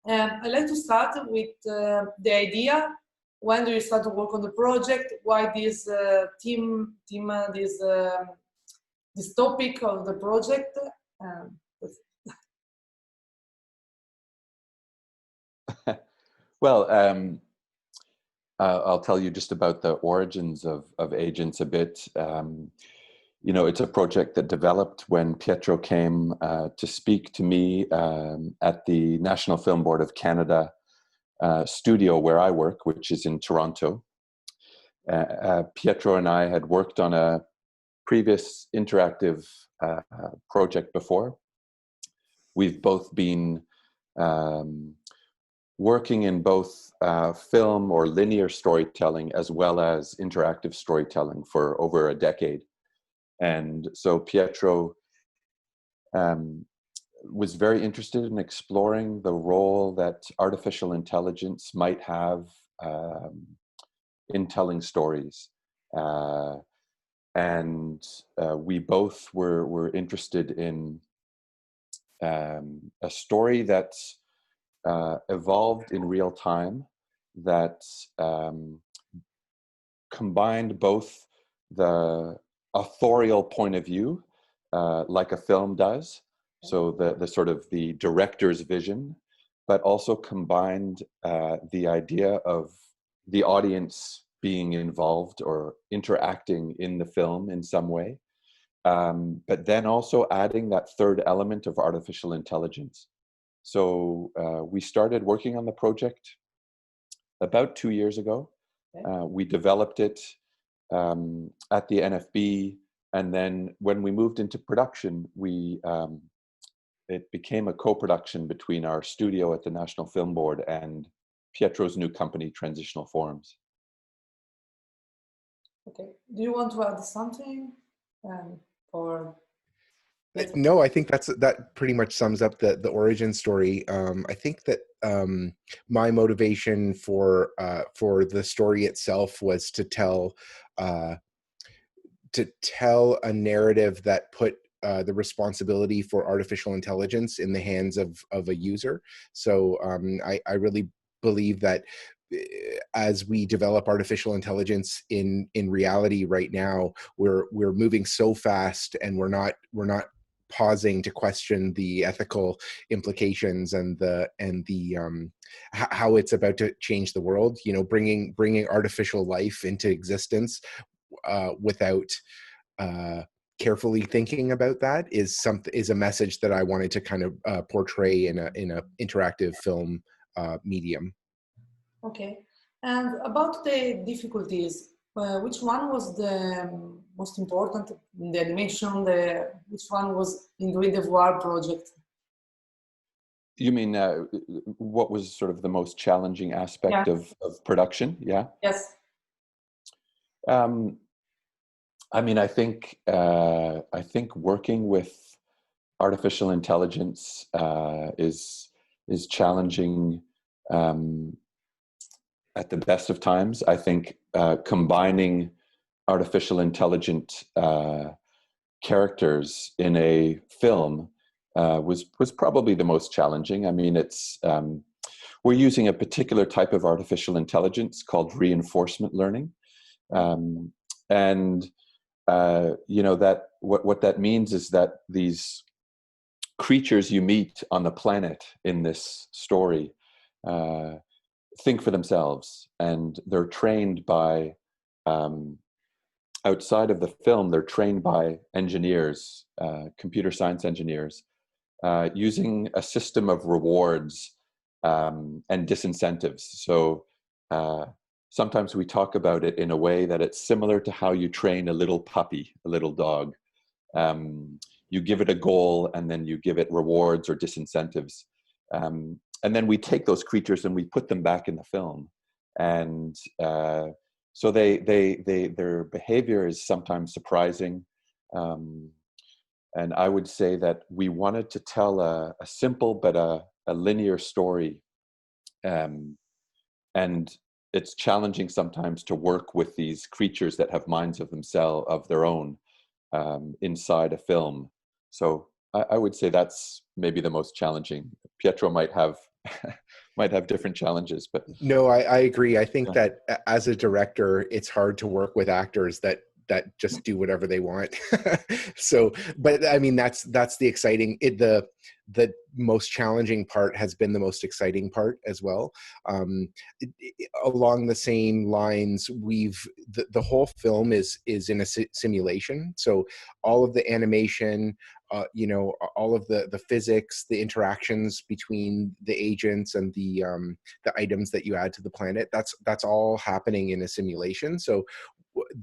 I'd like to start with the idea. When do you start to work on the project? Why this this topic of the project? Well, I'll tell you just about the origins of Agence a bit. You know, it's a project that developed when Pietro came to speak to me at the National Film Board of Canada studio where I work, which is in Toronto. Pietro and I had worked on a previous interactive project before. We've both been working in both film or linear storytelling as well as interactive storytelling for over a decade. And so Pietro was very interested in exploring the role that artificial intelligence might have in telling stories. And we both were interested in a story that evolved in real time, that combined both the authorial point of view, like a film does, so the sort of the director's vision, but also combined the idea of the audience being involved or interacting in the film in some way, but then also adding that third element of artificial intelligence. So we started working on the project about 2 years ago. We developed it at the NFB, and then when we moved into production, it became a co-production between our studio at the National Film Board and Pietro's new company, Transitional Forms. Okay. Do you want to add something, or? No, I think that pretty much sums up the origin story. I think that my motivation for the story itself was to tell a narrative that put the responsibility for artificial intelligence in the hands of a user. So I really believe that as we develop artificial intelligence in reality right now, we're moving so fast, and we're not pausing to question the ethical implications and the how it's about to change the world. You know, bringing artificial life into existence without carefully thinking about that is a message that I wanted to kind of portray in a interactive film medium. Okay, and about the difficulties, which one was the most important in the animation? Which one was in doing the VR project? You mean what was sort of the most challenging aspect of production? Yeah. Yes. I mean, I think working with artificial intelligence is challenging at the best of times. I think combining artificial intelligent characters in a film was probably the most challenging. I mean, it's we're using a particular type of artificial intelligence called reinforcement learning, and you know, that what that means is that these creatures you meet on the planet in this story think for themselves, and they're trained by outside of the film, they're trained by engineers, computer science engineers, using a system of rewards and disincentives. So sometimes we talk about it in a way that it's similar to how you train a little puppy, a little dog. You give it a goal, and then you give it rewards or disincentives. And then we take those creatures and we put them back in the film. And so their behavior is sometimes surprising. And I would say that we wanted to tell a simple but a linear story. And it's challenging sometimes to work with these creatures that have minds of their own inside a film. So I would say that's maybe the most challenging Pietro might have might have different challenges. But No, I agree. I think yeah. that as a director, it's hard to work with actors that just do whatever they want. So, but I mean, that's the exciting, the most challenging part has been the most exciting part as well. Along the same lines, the whole film is in a simulation. So all of the animation, all of the physics, the interactions between the agents and the items that you add to the planet, that's all happening in a simulation. So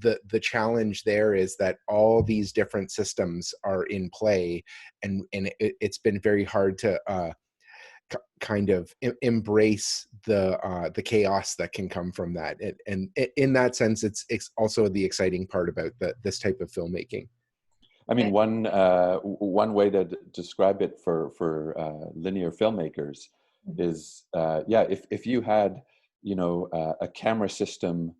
the challenge there is that all these different systems are in play, and it's been very hard to kind of embrace the chaos that can come from that. And in that sense, it's also the exciting part about this type of filmmaking. I mean, one way to describe it for linear filmmakers is, if you had, a camera system,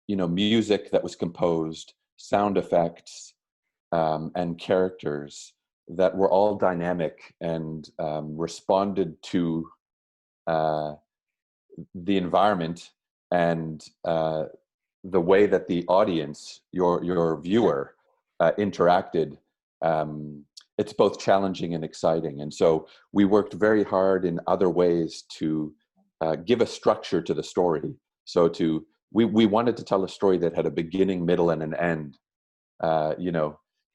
music that was composed, sound effects, and characters that were all dynamic and responded to the environment and the way that the audience, your viewer, interacted. It's both challenging and exciting. And so we worked very hard in other ways to give a structure to the story. So we wanted to tell a story that had a beginning, middle, and an end,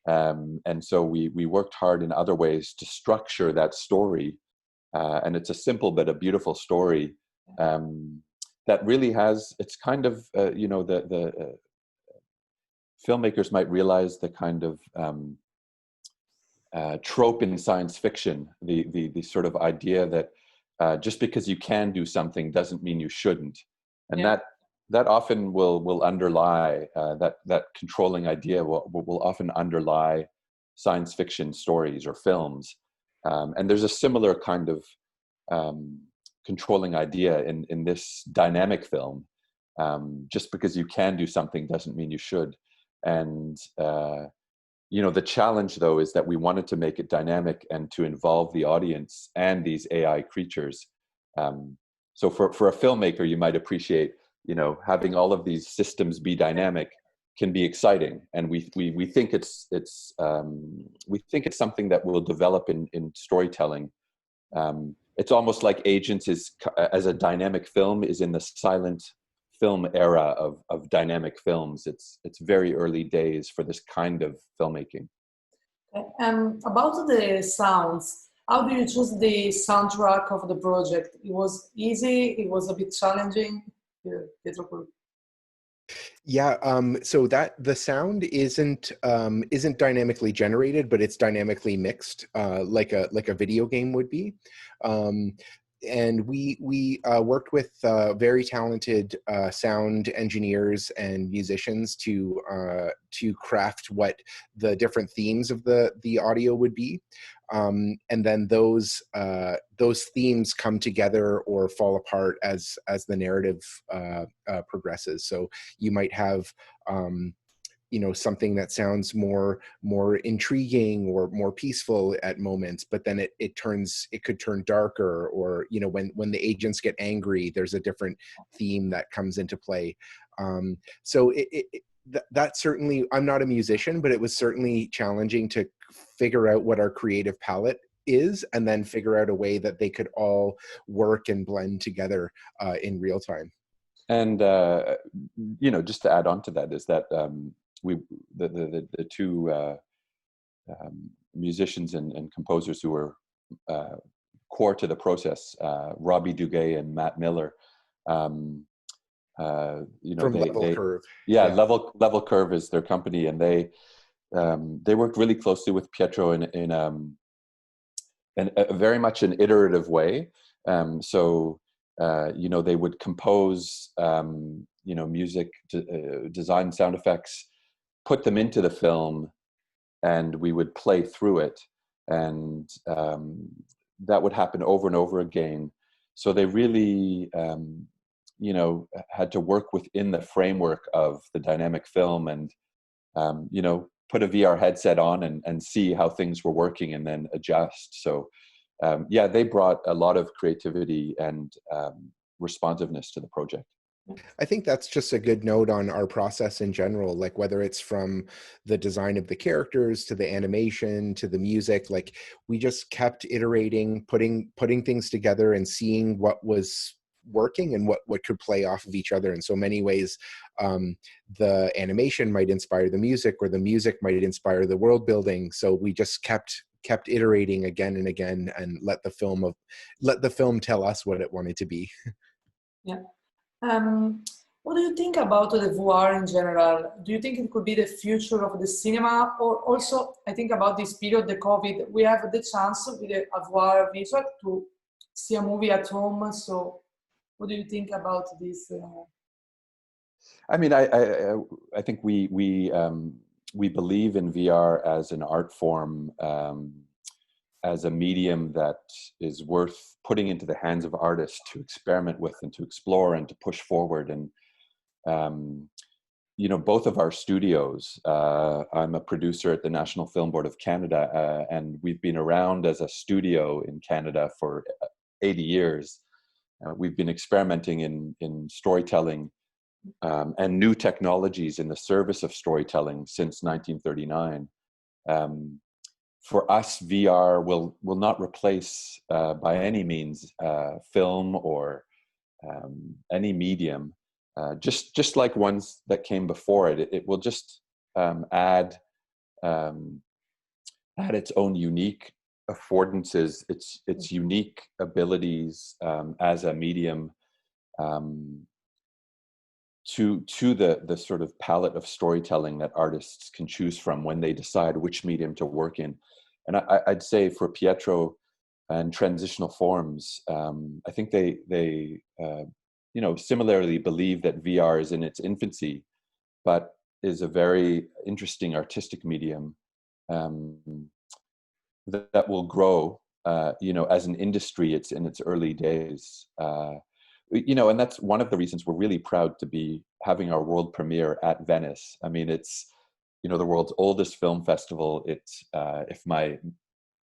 and so we worked hard in other ways to structure that story. And it's a simple but a beautiful story that really has, it's kind of, the filmmakers might realize the kind of trope in science fiction, the sort of idea that just because you can do something doesn't mean you shouldn't. And that often will underlie, that controlling idea will often underlie science fiction stories or films. And there's a similar kind of controlling idea in this dynamic film. Just because you can do something doesn't mean you should. And the challenge, though, is that we wanted to make it dynamic and to involve the audience and these AI creatures. So for a filmmaker, you might appreciate, having all of these systems be dynamic can be exciting, and we think it's something that will develop in storytelling. It's almost like Agence as a dynamic film is in the silent film era of dynamic films. It's very early days for this kind of filmmaking. About the sounds, how do you choose the soundtrack of the project? It was easy, it was a bit challenging. So that the sound isn't dynamically generated, but it's dynamically mixed, like a video game would be. And we worked with very talented sound engineers and musicians to craft what the different themes of the audio would be, and then those themes come together or fall apart as the narrative progresses. So you might have something that sounds more intriguing or more peaceful at moments, but then it could turn darker, or when the agents get angry, there's a different theme that comes into play. So that certainly, I'm not a musician, but it was certainly challenging to figure out what our creative palette is, and then figure out a way that they could all work and blend together in real time. And just to add on to that is that the two musicians and composers who were core to the process, Robbie Duguay and Matt Miller, from Level Curve. Level Curve is their company, and they worked really closely with Pietro in a very much an iterative way. So they would compose music, design sound effects, put them into the film, and we would play through it, and that would happen over and over again. So they really had to work within the framework of the dynamic film, and put a VR headset on and see how things were working, and then adjust. So yeah, they brought a lot of creativity and responsiveness to the project. I think that's just a good note on our process in general, like whether it's from the design of the characters to the animation to the music, like we just kept iterating, putting things together and seeing what was working and what could play off of each other. In so many ways, the animation might inspire the music, or the music might inspire the world building. So we just kept iterating again and again, and let the film tell us what it wanted to be. Yeah. What do you think about the VR in general? Do you think it could be the future of the cinema? Or also, I think about this period, the COVID, we have the chance with a VR visual to see a movie at home. So what do you think about this? I mean, I think we believe in VR as an art form, as a medium that is worth putting into the hands of artists to experiment with and to explore and to push forward. And you know, both of our studios, I'm a producer at the National Film Board of Canada, and we've been around as a studio in Canada for 80 years. We've been experimenting in storytelling and new technologies in the service of storytelling since 1939. For us, VR will not replace by any means film or any medium. Just like ones that came before it, it will just add its own unique affordances, its unique abilities as a medium to the sort of palette of storytelling that artists can choose from when they decide which medium to work in. And I'd say for Pietro and transitional forms, I think they you know, similarly believe that VR is in its infancy, but is a very interesting artistic medium that will grow. You know, as an industry, it's in its early days. You know, and that's one of the reasons we're really proud to be having our world premiere at Venice. I mean, it's, you know, the world's oldest film festival. It's, if my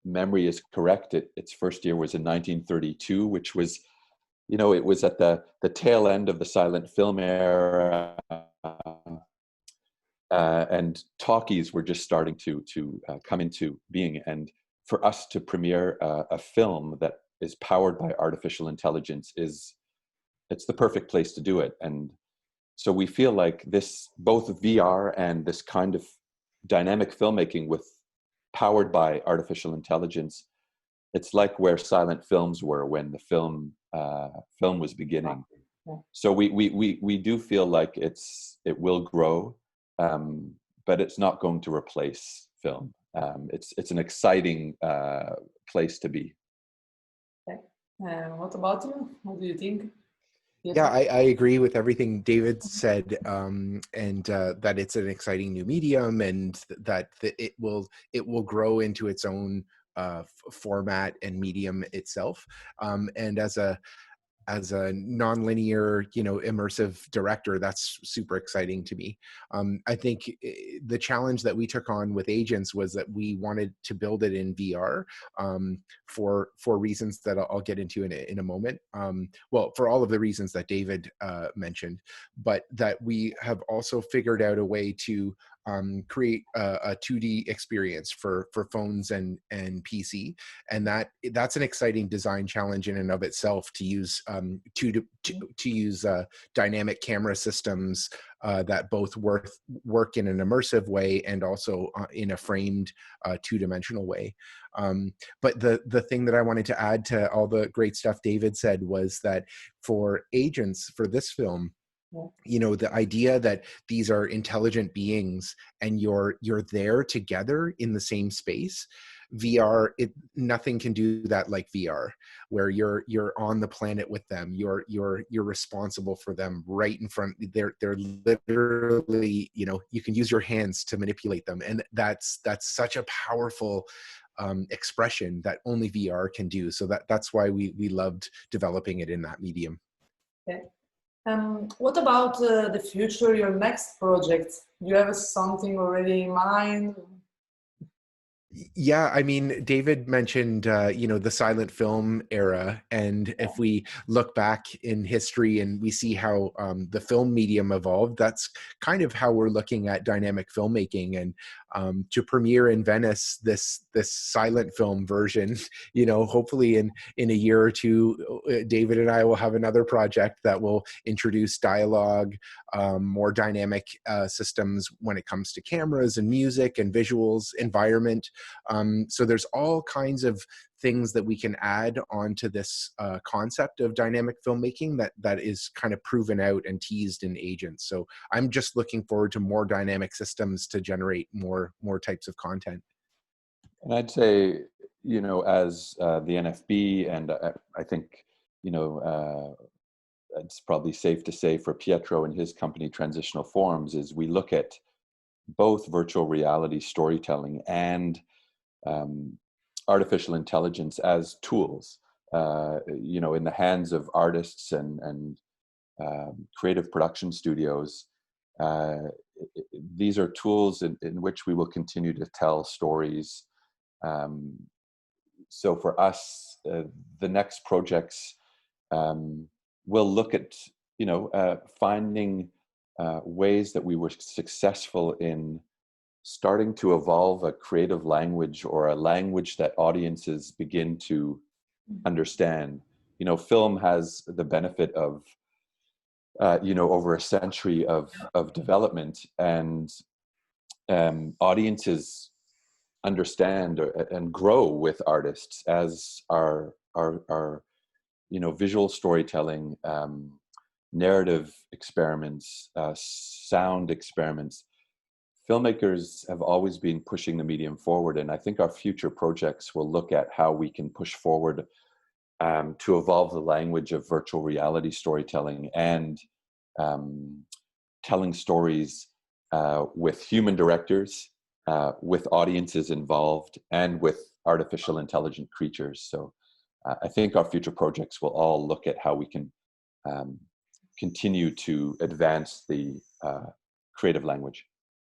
memory is correct, its first year was in 1932, which was, you know, it was at the tail end of the silent film era, and talkies were just starting to come into being. And for us to premiere a film that is powered by artificial intelligence it's the perfect place to do it. And so we feel like this, both VR and this kind of dynamic filmmaking powered by artificial intelligence, it's like where silent films were when the film was beginning. So we do feel like it will grow, but it's not going to replace film. It's an exciting place to be. Okay. What about you? What do you think? Yeah, I agree with everything David said, and that it's an exciting new medium, and that it will grow into its own format and medium itself. And as a nonlinear, you know, immersive director, that's super exciting to me. I think the challenge that we took on with Agence was that we wanted to build it in VR for reasons that I'll get into in a moment. Well, for all of the reasons that David mentioned, but that we have also figured out a way to create a 2D experience for phones and PC, and that's an exciting design challenge in and of itself, to use to use dynamic camera systems that both work in an immersive way and also in a framed two-dimensional way. But the thing that I wanted to add to all the great stuff David said was that for Agents, for this film, you know, the idea that these are intelligent beings and you're there together in the same space. VR, nothing can do that like VR, where you're on the planet with them. You're responsible for them right in front. They're literally, you know, you can use your hands to manipulate them, and that's such a powerful expression that only VR can do. So that's why we loved developing it in that medium. Okay. What about the future, your next project? Do you have something already in mind? Yeah, I mean, David mentioned, the silent film era, and if we look back in history and we see how the film medium evolved, that's kind of how we're looking at dynamic filmmaking. And to premiere in Venice this silent film version, hopefully in a year or two, David and I will have another project that will introduce dialogue, more dynamic systems when it comes to cameras and music and visuals, environment. So there's all kinds of things that we can add onto this concept of dynamic filmmaking that is kind of proven out and teased in Agents. So I'm just looking forward to more dynamic systems to generate more types of content. And I'd say, as the NFB, and I think, it's probably safe to say for Pietro and his company, Transitional Forms, is we look at both virtual reality storytelling and artificial intelligence as tools, in the hands of artists and creative production studios. These are tools in which we will continue to tell stories. So for us, the next projects will look at, finding ways that we were successful in starting to evolve a creative language, or a language that audiences begin to understand. Film has the benefit of, over a century of development, and audiences understand and grow with artists as our visual storytelling, narrative experiments, sound experiments. Filmmakers have always been pushing the medium forward, and I think our future projects will look at how we can push forward to evolve the language of virtual reality storytelling, and telling stories with human directors, with audiences involved, and with artificial intelligent creatures. So I think our future projects will all look at how we can continue to advance the creative language.